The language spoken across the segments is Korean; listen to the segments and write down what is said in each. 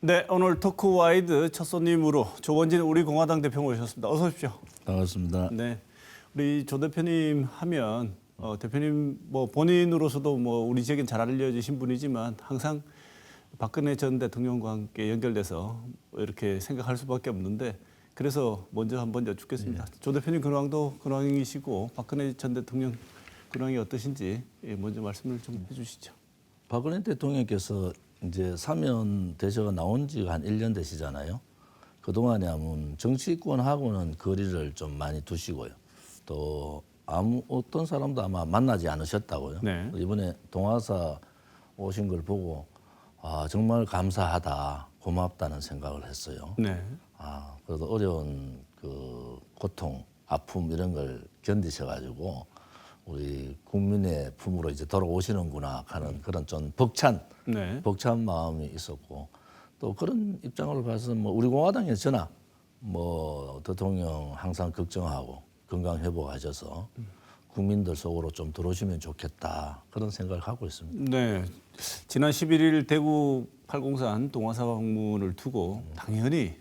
네, 오늘 토크와이드 첫 손님으로 조원진 우리 공화당 대표 모셨습니다. 어서 오십시오. 반갑습니다. 네, 우리 조 대표님 하면 대표님 뭐 본인으로서도 뭐 우리 지역엔 잘 알려지신 분이지만 항상 박근혜 전 대통령과 함께 연결돼서 이렇게 생각할 수밖에 없는데 그래서 먼저 한번 여쭙겠습니다. 조 대표님 근황도 근황이시고 박근혜 전 대통령 근황이 어떠신지 먼저 말씀을 좀 해주시죠. 박근혜 대통령께서 이제 사면 대서가 나온 지가 한 1년 되시잖아요. 그동안에 아무 정치권하고는 거리를 좀 많이 두시고요. 또 어떤 사람도 아마 만나지 않으셨다고요. 네. 이번에 동아사 오신 걸 보고 정말 감사하다, 고맙다는 생각을 했어요. 네. 그래도 어려운 그 고통, 아픔 이런 걸 견디셔가지고 우리 국민의 품으로 이제 돌아오시는구나 하는 그런 좀 벅찬 마음이 있었고 또 그런 입장을 봐서 뭐 우리 공화당에서 저나 뭐 대통령 항상 걱정하고 건강 회복하셔서 국민들 속으로 좀 들어오시면 좋겠다 그런 생각을 하고 있습니다. 네, 지난 11일 대구 팔공산 동아사 방문을 두고 당연히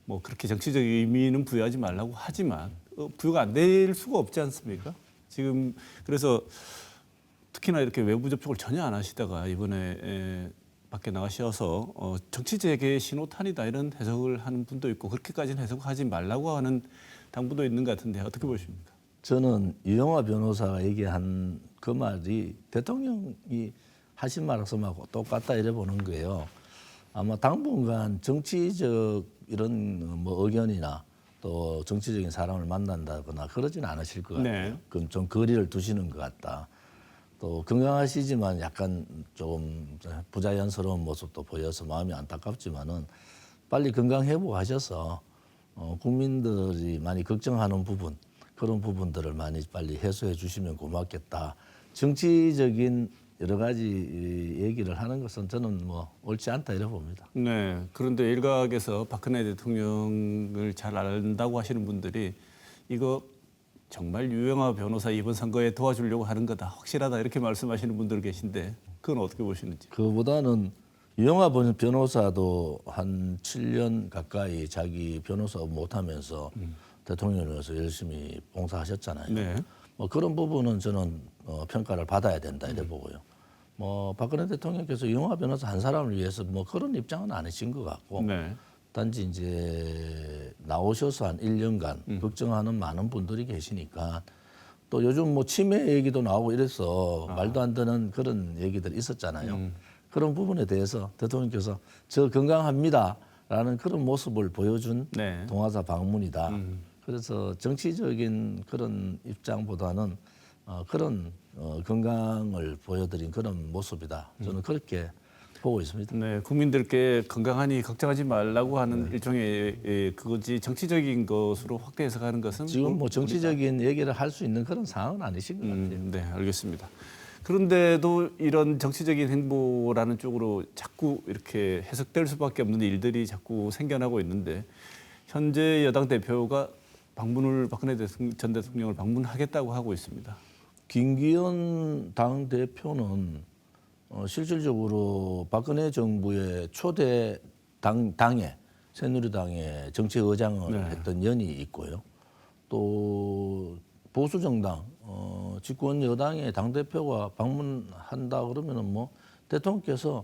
뭐 그렇게 정치적 의미는 부여하지 말라고 하지만 부여가 안 될 수가 없지 않습니까? 지금 그래서 특히나 이렇게 외부 접촉을 전혀 안 하시다가 이번에 밖에 나가셔서 정치 재개의 신호탄이다 이런 해석을 하는 분도 있고 그렇게까지는 해석하지 말라고 하는 당부도 있는 것 같은데 어떻게 보십니까? 저는 유영하 변호사가 얘기한 그 말이 대통령이 하신 말씀하고 똑같다 이래 보는 거예요. 아마 당분간 정치적 이런 뭐 의견이나 또 정치적인 사람을 만난다거나 그러지는 않으실 것 같아요. 네. 그럼 좀 거리를 두시는 것 같다. 또 건강하시지만 약간 조금 부자연스러운 모습도 보여서 마음이 안타깝지만은 빨리 건강 회복하셔서 국민들이 많이 걱정하는 부분 그런 부분들을 많이 빨리 해소해 주시면 고맙겠다. 정치적인 여러 가지 얘기를 하는 것은 저는 뭐 옳지 않다 이래 봅니다. 네. 그런데 일각에서 박근혜 대통령을 잘 안다고 하시는 분들이 이거 정말 유영하 변호사 이번 선거에 도와주려고 하는 거다. 확실하다. 이렇게 말씀하시는 분들 계신데 그건 어떻게 보시는지. 그보다는 유영하 변호사도 한 7년 가까이 자기 변호사 못하면서 대통령으로서 열심히 봉사하셨잖아요. 네. 뭐 그런 부분은 저는 평가를 받아야 된다 이래 보고요. 뭐 박근혜 대통령께서 유영하 변호사 한 사람을 위해서 뭐 그런 입장은 아니신 것 같고 네. 단지 이제 나오셔서 한 1년간 걱정하는 많은 분들이 계시니까 또 요즘 뭐 치매 얘기도 나오고 이래서 말도 안 되는 그런 얘기들이 있었잖아요. 그런 부분에 대해서 대통령께서 저 건강합니다라는 그런 모습을 보여준 네. 동아사 방문이다. 그래서 정치적인 그런 입장보다는 그런 건강을 보여드린 그런 모습이다. 저는 그렇게 보고 있습니다. 네, 국민들께 건강하니 걱정하지 말라고 하는 일종의 그거지 정치적인 것으로 확대 해석하는 것은 지금 뭐 정치적인 얘기를 할 수 있는 그런 상황은 아니신 것 같아요. 네, 알겠습니다. 그런데도 이런 정치적인 행보라는 쪽으로 자꾸 이렇게 해석될 수밖에 없는 일들이 자꾸 생겨나고 있는데 현재 여당 대표가 박근혜 전 대통령을 방문하겠다고 하고 있습니다. 김기현 당 대표는 실질적으로 박근혜 정부의 초대 당에 새누리당의 정치의장을 했던 연이 있고요. 또 보수 정당 집권 여당의 당 대표가 방문한다 그러면은 뭐 대통령께서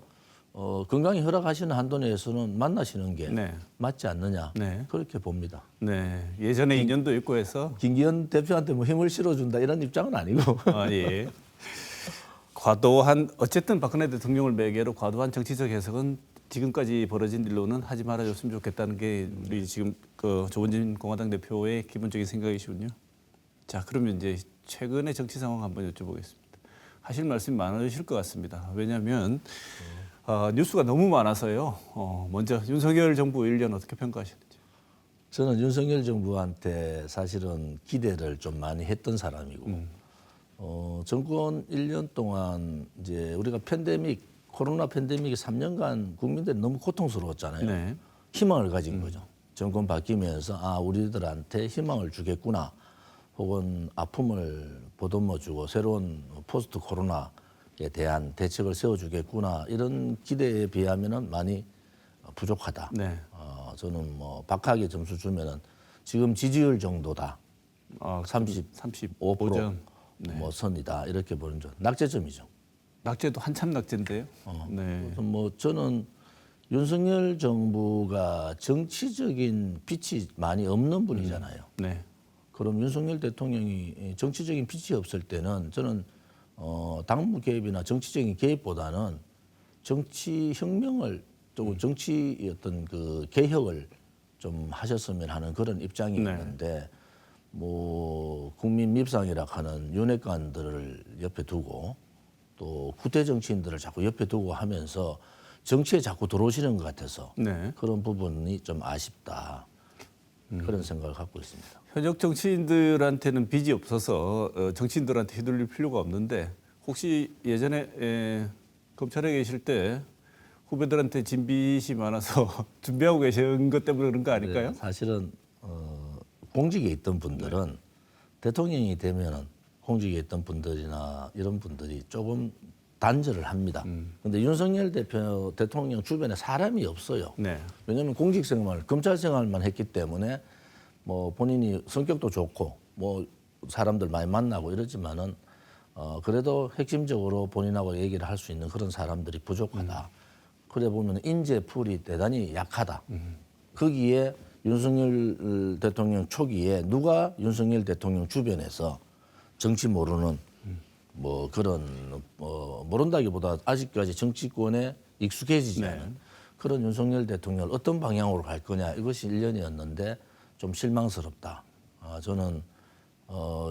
건강이 허락하시는 한도 내에서는 만나시는 게 맞지 않느냐 그렇게 봅니다. 네, 예전에 인연도 있고 해서 김기현 대표한테 뭐 힘을 실어준다 이런 입장은 아니고. 예. 과도한 어쨌든 박근혜 대통령을 매개로 과도한 정치적 해석은 지금까지 벌어진 일로는 하지 말아줬으면 좋겠다는 게 우리 지금 그 조원진 공화당 대표의 기본적인 생각이시군요. 자, 그러면 이제 최근의 정치 상황 한번 여쭤보겠습니다. 하실 말씀이 많으실 것 같습니다. 왜냐하면 뉴스가 너무 많아서요. 먼저 윤석열 정부 1년 어떻게 평가하시는지. 저는 윤석열 정부한테 사실은 기대를 좀 많이 했던 사람이고 정권 1년 동안 이제 우리가 코로나 팬데믹이 3년간 국민들이 너무 고통스러웠잖아요. 네. 희망을 가진 거죠. 정권 바뀌면서 우리들한테 희망을 주겠구나. 혹은 아픔을 보듬어주고 새로운 포스트 코로나에 대한 대책을 세워주겠구나. 이런 기대에 비하면은 많이 부족하다. 네. 저는 뭐 박하게 점수 주면은 지금 지지율 정도다. 35% 35점. 뭐 선이다 이렇게 보는 점. 낙제점이죠. 낙제도 한참 낙제인데요. 네. 그래서 뭐 저는 윤석열 정부가 정치적인 빛이 많이 없는 분이잖아요. 네. 그럼 윤석열 대통령이 정치적인 빛이 없을 때는 저는 당무 개입이나 정치적인 개입보다는 정치 혁명을 또 정치 어떤 그 개혁을 좀 하셨으면 하는 그런 입장이 있는데 뭐 국민 밉상이라 하는 윤핵관들을 옆에 두고 또 구태 정치인들을 자꾸 옆에 두고 하면서 정치에 자꾸 들어오시는 것 같아서 네. 그런 부분이 좀 아쉽다 그런 생각을 갖고 있습니다. 현역 정치인들한테는 빚이 없어서 정치인들한테 휘둘릴 필요가 없는데 혹시 예전에 검찰에 계실 때 후배들한테 진 빚이 많아서 준비하고 계신 것 때문에 그런 거 아닐까요? 네, 사실은 공직에 있던 분들은 대통령이 되면은 공직에 있던 분들이나 이런 분들이 조금 단절을 합니다. 그런데 윤석열 대통령 주변에 사람이 없어요. 네. 왜냐하면 공직 생활, 검찰 생활만 했기 때문에 뭐 본인이 성격도 좋고 뭐 사람들 많이 만나고 이러지만은 그래도 핵심적으로 본인하고 얘기를 할 수 있는 그런 사람들이 부족하다. 그래 보면 인재풀이 대단히 약하다. 거기에 윤석열 대통령 초기에 누가 윤석열 대통령 주변에서 정치 모르는 뭐 그런 모른다기보다 아직까지 정치권에 익숙해지지 않은 그런 윤석열 대통령을 어떤 방향으로 갈 거냐 이것이 1년이었는데 좀 실망스럽다. 저는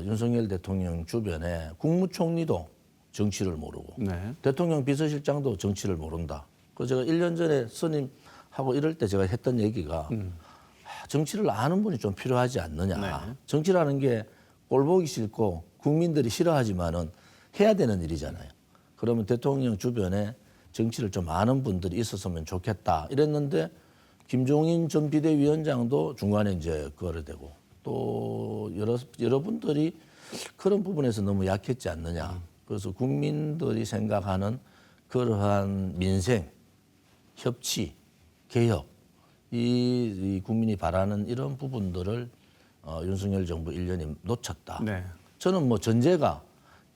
윤석열 대통령 주변에 국무총리도 정치를 모르고 네. 대통령 비서실장도 정치를 모른다. 그래서 제가 1년 전에 스님하고 이럴 때 제가 했던 얘기가 정치를 아는 분이 좀 필요하지 않느냐. 네. 정치라는 게 꼴보기 싫고 국민들이 싫어하지만은 해야 되는 일이잖아요. 그러면 대통령 주변에 정치를 좀 아는 분들이 있었으면 좋겠다 이랬는데 김종인 전 비대위원장도 중간에 이제 그거를 되고 또 여러분들이 그런 부분에서 너무 약했지 않느냐. 그래서 국민들이 생각하는 그러한 민생, 협치, 개혁 이 국민이 바라는 이런 부분들을 윤석열 정부 1년이 놓쳤다. 네. 저는 뭐 전제가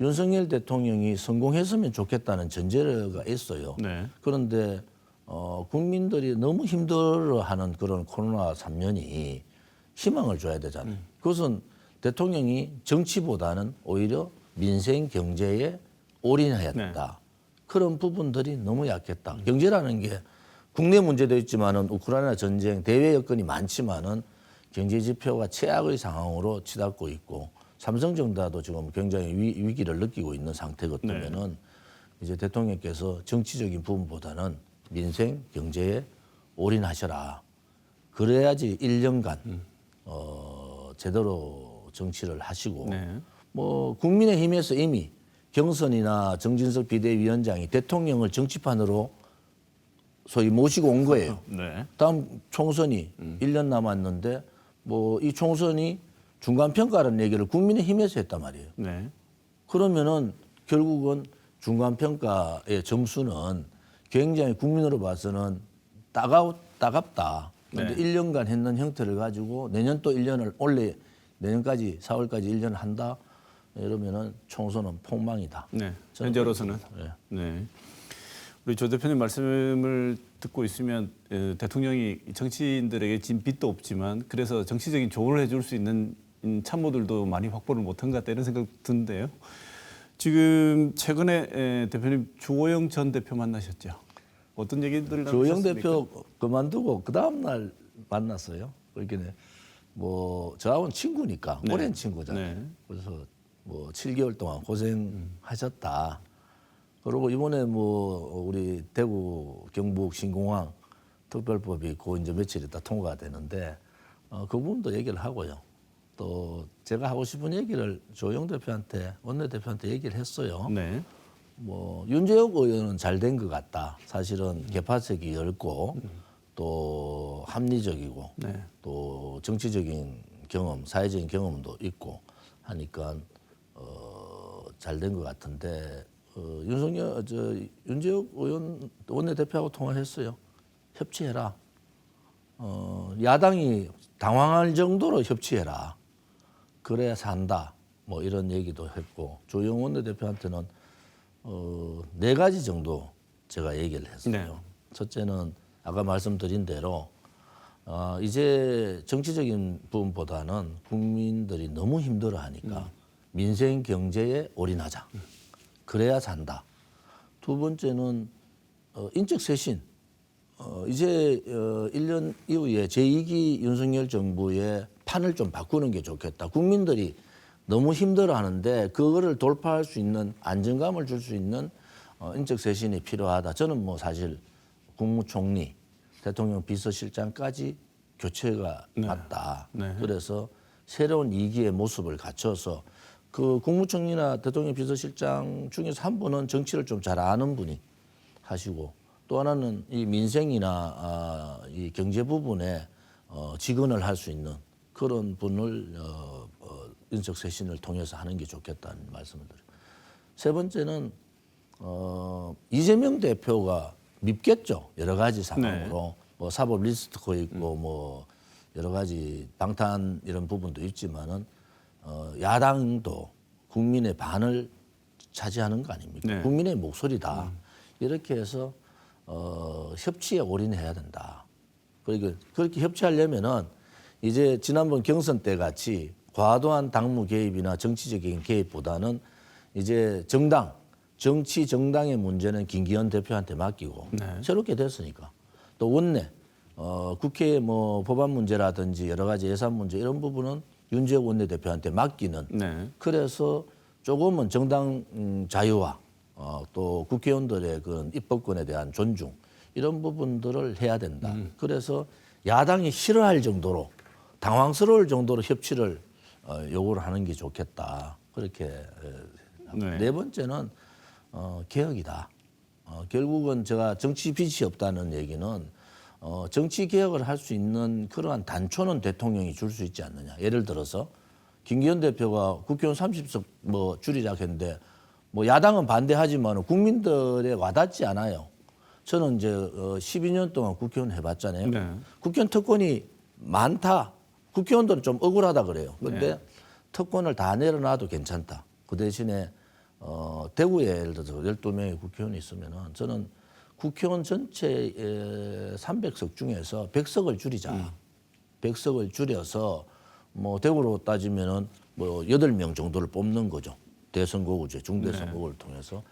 윤석열 대통령이 성공했으면 좋겠다는 전제가 있어요. 네. 그런데 국민들이 너무 힘들어하는 그런 코로나 3년이 희망을 줘야 되잖아요. 그것은 대통령이 정치보다는 오히려 민생 경제에 올인해야 된다. 그런 부분들이 너무 약했다. 경제라는 게 국내 문제도 있지만은 우크라이나 전쟁, 대외 여건이 많지만은 경제 지표가 최악의 상황으로 치닫고 있고 삼성전자도 지금 굉장히 위기를 느끼고 있는 상태거든요. 이제 대통령께서 정치적인 부분보다는 민생, 경제에 올인하셔라. 그래야지 1년간 제대로 정치를 하시고 뭐 국민의힘에서 이미 경선이나 정진석 비대위원장이 대통령을 정치판으로 소위 모시고 온 거예요. 네. 다음 총선이 1년 남았는데 뭐 이 총선이 중간평가라는 얘기를 국민의힘에서 했단 말이에요. 네. 그러면은 결국은 중간평가의 점수는 굉장히 국민으로 봐서는 따갑다. 그런데 1년간 했는 형태를 가지고 내년 또 1년을 원래 내년까지 4월까지 1년을 한다. 이러면은 총선은 폭망이다. 네. 현재로서는. 네. 우리 조 대표님 말씀을 듣고 있으면 대통령이 정치인들에게 진 빚도 없지만 그래서 정치적인 조언을 해줄 수 있는 참모들도 많이 확보를 못한 것 같다 이런 생각 드는데요. 지금 최근에 대표님 주호영 전 대표 만나셨죠? 어떤 얘기들을 주호영 나누셨습니까? 대표 그만두고 그 다음 날 만났어요. 그러니까 뭐 저하고는 친구니까 오랜 친구잖아요. 그래서 뭐 7개월 동안 고생하셨다. 그리고 이번에 뭐 우리 대구 경북 신공항 특별법이 그 이제 며칠 있다 통과가 되는데 그 부분도 얘기를 하고요. 또 제가 하고 싶은 얘기를 조영 대표한테 원내대표한테 얘기를 했어요. 네. 뭐 윤재욱 의원은 잘 된 것 같다. 사실은 개파색이 넓고 또 합리적이고 또 정치적인 경험, 사회적인 경험도 있고 하니까 잘 된 것 같은데 윤재욱 의원 원내대표하고 통화를 했어요. 협치해라. 야당이 당황할 정도로 협치해라. 그래야 산다. 뭐 이런 얘기도 했고 조영원 원내대표한테는 4가지 정도 제가 얘기를 했어요. 네. 첫째는 아까 말씀드린 대로 이제 정치적인 부분보다는 국민들이 너무 힘들어하니까 민생 경제에 올인하자. 그래야 산다. 두 번째는 인적 쇄신. 이제 1년 이후에 제2기 윤석열 정부의 판을 좀 바꾸는 게 좋겠다. 국민들이 너무 힘들어하는데 그거를 돌파할 수 있는 안정감을 줄 수 있는 인적 쇄신이 필요하다. 저는 뭐 사실 국무총리, 대통령 비서실장까지 교체가 맞다. 네. 그래서 새로운 2기의 모습을 갖춰서 그 국무총리나 대통령 비서실장 중에서 한 분은 정치를 좀 잘 아는 분이 하시고 또 하나는 이 민생이나 이 경제 부분에 직언을 할 수 있는 그런 분을 인적 쇄신을 통해서 하는 게 좋겠다는 말씀을 드려요. 세 번째는 이재명 대표가 밉겠죠. 여러 가지 상황으로 뭐 사법 리스트가 있고 뭐 여러 가지 방탄 이런 부분도 있지만은 야당도 국민의 반을 차지하는 거 아닙니까? 네. 국민의 목소리다. 이렇게 해서 협치에 올인해야 된다. 그리고 그렇게 협치하려면은 이제 지난번 경선 때 같이 과도한 당무 개입이나 정치적인 개입보다는 이제 정치 정당의 문제는 김기현 대표한테 맡기고 새롭게 됐으니까 또 원내 국회 뭐 법안 문제라든지 여러 가지 예산 문제 이런 부분은 윤재욱 원내대표한테 맡기는 그래서 조금은 정당 자유와 또 국회의원들의 그런 입법권에 대한 존중 이런 부분들을 해야 된다. 그래서 야당이 싫어할 정도로 당황스러울 정도로 협치를 요구를 하는 게 좋겠다. 그렇게 네 번째는 개혁이다. 결국은 제가 정치 빚이 없다는 얘기는 정치 개혁을 할 수 있는 그러한 단초는 대통령이 줄 수 있지 않느냐. 예를 들어서 김기현 대표가 국회의원 30석 뭐 줄이자 했는데 뭐 야당은 반대하지만 국민들에 와닿지 않아요. 저는 이제 12년 동안 국회의원 해봤잖아요. 국회의원 특권이 많다. 국회의원들은 좀 억울하다 그래요. 그런데 특권을 다 내려놔도 괜찮다. 그 대신에 대구에 예를 들어서 12명의 국회의원이 있으면은 저는 국회의원 전체 300석 중에서 100석을 줄이자. 100석을 줄여서 뭐 대구로 따지면은 뭐 8명 정도를 뽑는 거죠. 대선거구제, 중대선거구를 통해서.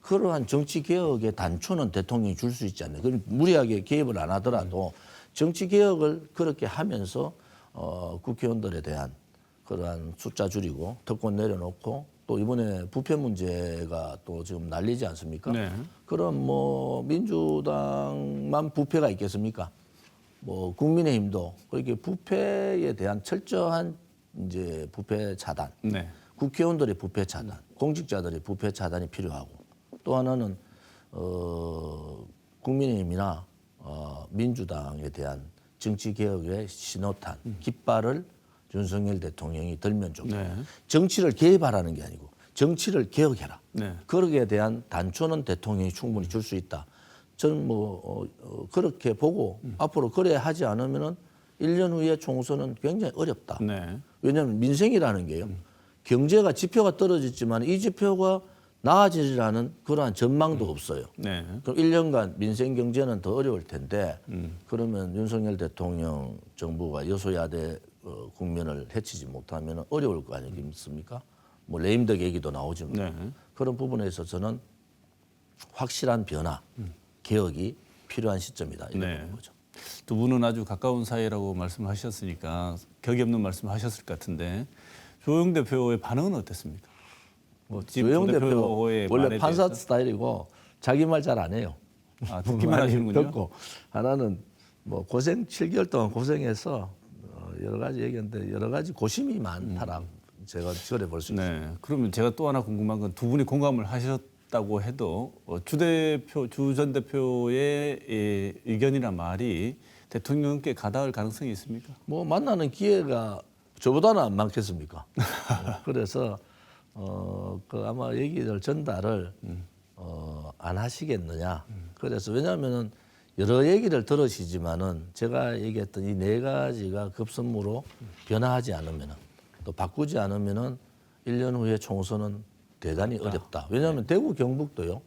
그러한 정치 개혁의 단초는 대통령이 줄 수 있지 않나요? 그럼 무리하게 개입을 안 하더라도 정치 개혁을 그렇게 하면서 국회의원들에 대한 그러한 숫자 줄이고 특권 내려놓고 또 이번에 부패 문제가 또 지금 난리지 않습니까? 그럼 뭐 민주당만 부패가 있겠습니까? 뭐 국민의힘도 그렇게 부패에 대한 철저한 이제 부패 차단, 국회의원들의 부패 차단, 공직자들의 부패 차단이 필요하고 또 하나는 국민의힘이나 민주당에 대한 정치 개혁의 신호탄, 깃발을 윤석열 대통령이 들면 좋겠다. 정치를 개입하라는 게 아니고 정치를 개혁해라. 그러기에 대한 단초는 대통령이 충분히 줄 수 있다. 저는 뭐 그렇게 보고 앞으로 그래 하지 않으면은 1년 후에 총선은 굉장히 어렵다. 왜냐하면 민생이라는 게요. 경제가 지표가 떨어졌지만 이 지표가 나아지리라는 그러한 전망도 없어요. 그럼 1년간 민생 경제는 더 어려울 텐데 그러면 윤석열 대통령 정부가 여소야대 국면을 해치지 못하면 어려울 거 아니겠습니까? 뭐 레임덕 얘기도 나오지만 그런 부분에 있어서는 확실한 변화, 개혁이 필요한 시점이다. 이런 거죠. 두 분은 아주 가까운 사이라고 말씀하셨으니까 격이 없는 말씀하셨을 것 같은데 조영 대표의 반응은 어땠습니까? 뭐 조영 대표 원래 판사 대해서? 스타일이고 자기 말 잘 안 해요. 듣기만 하시는군요. 듣고 하나는 뭐 고생 7개월 동안 고생해서 여러 가지 얘기했는데 여러 가지 고심이 많다라 제가 저래 볼 수 있습니다. 그러면 제가 또 하나 궁금한 건 두 분이 공감을 하셨다고 해도 주 전 대표의 의견이나 말이 대통령께 가닿을 가능성이 있습니까? 뭐 만나는 기회가 저보다는 안 많겠습니까? 그래서 그 아마 얘기를 전달을 안 하시겠느냐. 그래서 왜냐하면은 여러 얘기를 들으시지만은 제가 얘기했던 이 네 가지가 급선무로 변화하지 않으면은 또 바꾸지 않으면은 1년 후에 총선은 대단히 어렵다. 왜냐하면 대구 경북도요.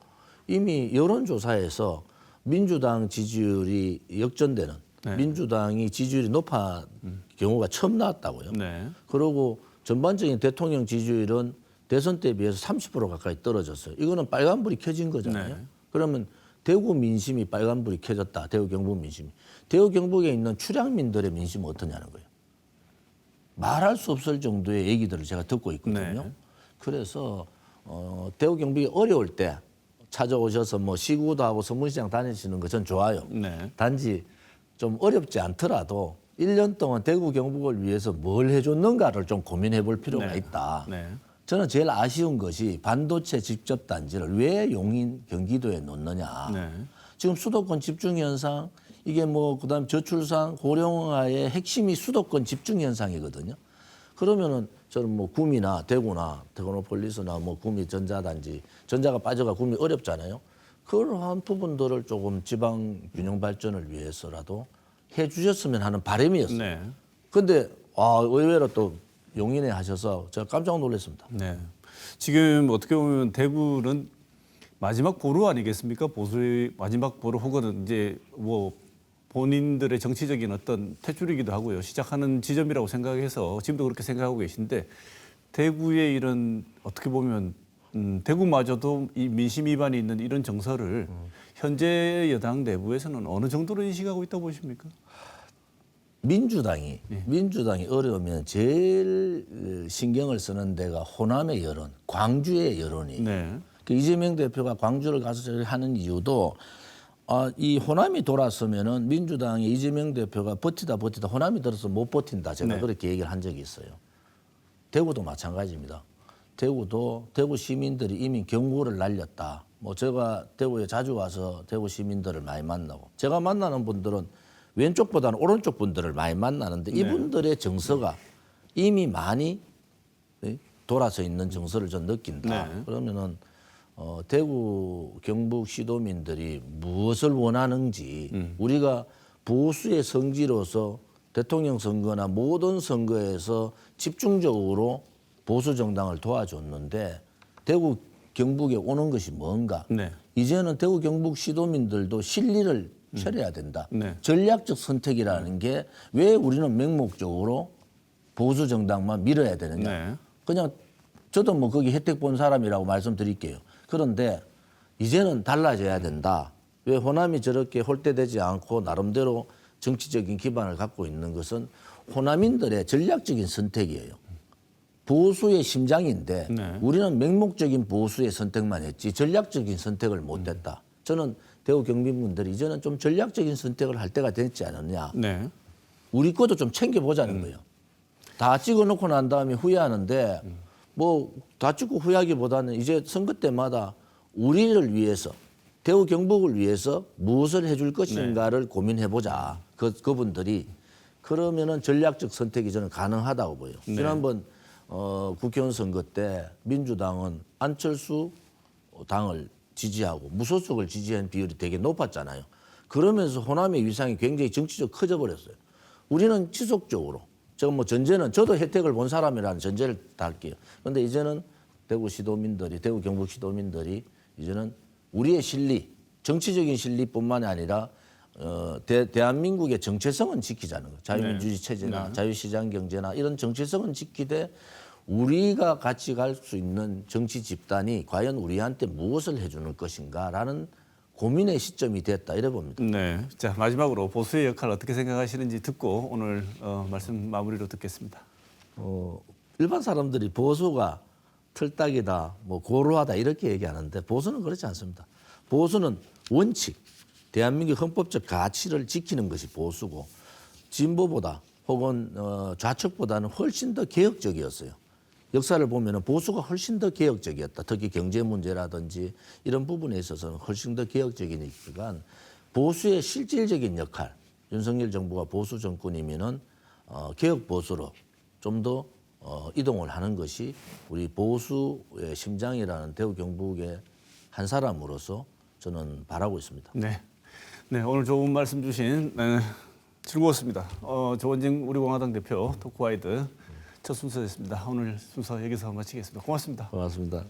이미 여론조사에서 민주당 지지율이 역전되는 민주당이 지지율이 높은 경우가 처음 나왔다고요. 네. 그리고 전반적인 대통령 지지율은 대선 때 비해서 30% 가까이 떨어졌어요. 이거는 빨간불이 켜진 거잖아요. 네. 그러면 대구 민심이 빨간불이 켜졌다. 대구 경북 민심이. 대구 경북에 있는 출향민들의 민심은 어떠냐는 거예요. 말할 수 없을 정도의 얘기들을 제가 듣고 있거든요. 네. 그래서 대구 경북이 어려울 때 찾아오셔서 뭐 시구도 하고 선문시장 다니시는 거 전 좋아요. 네. 단지 좀 어렵지 않더라도 1년 동안 대구 경북을 위해서 뭘 해줬는가를 좀 고민해 볼 필요가 네. 있다. 네. 저는 제일 아쉬운 것이 반도체 직접 단지를 왜 용인 경기도에 놓느냐. 네. 지금 수도권 집중 현상 이게 뭐 그다음 저출산 고령화의 핵심이 수도권 집중 현상이거든요. 그러면은 저는 뭐 구미나 대구나 테크노폴리스나 뭐 구미 전자단지 전자가 빠져가 구미 어렵잖아요. 그러한 부분들을 조금 지방 균형 발전을 위해서라도 해 주셨으면 하는 바람이었어요. 네. 근데 의외로 또 용인에 하셔서 제가 깜짝 놀랐습니다. 네. 지금 어떻게 보면 대구는 마지막 보루 아니겠습니까? 보수의 마지막 보루 혹은 이제 뭐 본인들의 정치적인 어떤 탯줄이기도 하고요. 시작하는 지점이라고 생각해서 지금도 그렇게 생각하고 계신데 대구의 이런 어떻게 보면 대구마저도 이 민심 위반이 있는 이런 정서를 현재 여당 내부에서는 어느 정도로 인식하고 있다고 보십니까? 민주당이 어려우면 제일 신경을 쓰는 데가 호남의 여론, 광주의 여론이. 네. 그 이재명 대표가 광주를 가서 저를 하는 이유도 이 호남이 돌아서면은 민주당의 이재명 대표가 버티다 호남이 들어서 못 버틴다. 제가 네. 그렇게 얘기를 한 적이 있어요. 대구도 마찬가지입니다. 대구 시민들이 이미 경고를 날렸다. 뭐 제가 대구에 자주 와서 대구 시민들을 많이 만나고 제가 만나는 분들은 왼쪽보다는 오른쪽 분들을 많이 만나는데 이분들의 정서가 이미 많이 돌아서 있는 정서를 좀 느낀다. 네. 그러면은 대구 경북 시도민들이 무엇을 원하는지 우리가 보수의 성지로서 대통령 선거나 모든 선거에서 집중적으로 보수 정당을 도와줬는데 대구 경북에 오는 것이 뭔가? 네. 이제는 대구 경북 시도민들도 실리를 차려야 된다. 네. 전략적 선택이라는 게 왜 우리는 맹목적으로 보수 정당만 밀어야 되느냐? 네. 그냥 저도 뭐 거기 혜택 본 사람이라고 말씀드릴게요. 그런데 이제는 달라져야 된다. 왜 호남이 저렇게 홀대되지 않고 나름대로 정치적인 기반을 갖고 있는 것은 호남인들의 전략적인 선택이에요. 보수의 심장인데 네. 우리는 맹목적인 보수의 선택만 했지 전략적인 선택을 못했다. 저는 대구 경민분들이 이제는 좀 전략적인 선택을 할 때가 됐지 않았냐. 네. 우리 것도 좀 챙겨보자는 거예요. 다 찍어놓고 난 다음에 후회하는데 뭐 다 찍고 후회하기보다는 이제 선거 때마다 우리를 위해서 대구 경북을 위해서 무엇을 해줄 것인가를 고민해보자. 그분들이 그러면은 전략적 선택이 저는 가능하다고 보여요. 지난번 국회의원 선거 때 민주당은 안철수 당을 지지하고 무소속을 지지한 비율이 되게 높았잖아요. 그러면서 호남의 위상이 굉장히 정치적 커져 버렸어요. 우리는 지속적으로 제가 뭐 전제는 저도 혜택을 본 사람이라는 전제를 다 할게요. 그런데 이제는 대구 경북 시도민들이 이제는 우리의 실리, 정치적인 실리뿐만이 아니라 대한민국의 정체성은 지키자는 거예요. 자유민주주의 체제나 자유시장 경제나 이런 정체성은 지키되 우리가 같이 갈 수 있는 정치 집단이 과연 우리한테 무엇을 해주는 것인가라는 고민의 시점이 됐다 이래 봅니다. 네. 자, 마지막으로 보수의 역할을 어떻게 생각하시는지 듣고 오늘 말씀 마무리로 듣겠습니다. 일반 사람들이 보수가 틀딱이다, 뭐 고루하다 이렇게 얘기하는데 보수는 그렇지 않습니다. 보수는 원칙, 대한민국 헌법적 가치를 지키는 것이 보수고 진보보다 혹은 좌측보다는 훨씬 더 개혁적이었어요. 역사를 보면 보수가 훨씬 더 개혁적이었다. 특히 경제 문제라든지 이런 부분에 있어서는 훨씬 더 개혁적이니까 보수의 실질적인 역할, 윤석열 정부가 보수 정권이면은 개혁 보수로 좀 더 이동을 하는 것이 우리 보수의 심장이라는 대구 경북의 한 사람으로서 저는 바라고 있습니다. 네. 네, 오늘 좋은 말씀 주신 즐거웠습니다. 조원진 우리공화당 대표 토크와이드 첫 순서였습니다. 오늘 순서 여기서 마치겠습니다. 고맙습니다. 고맙습니다.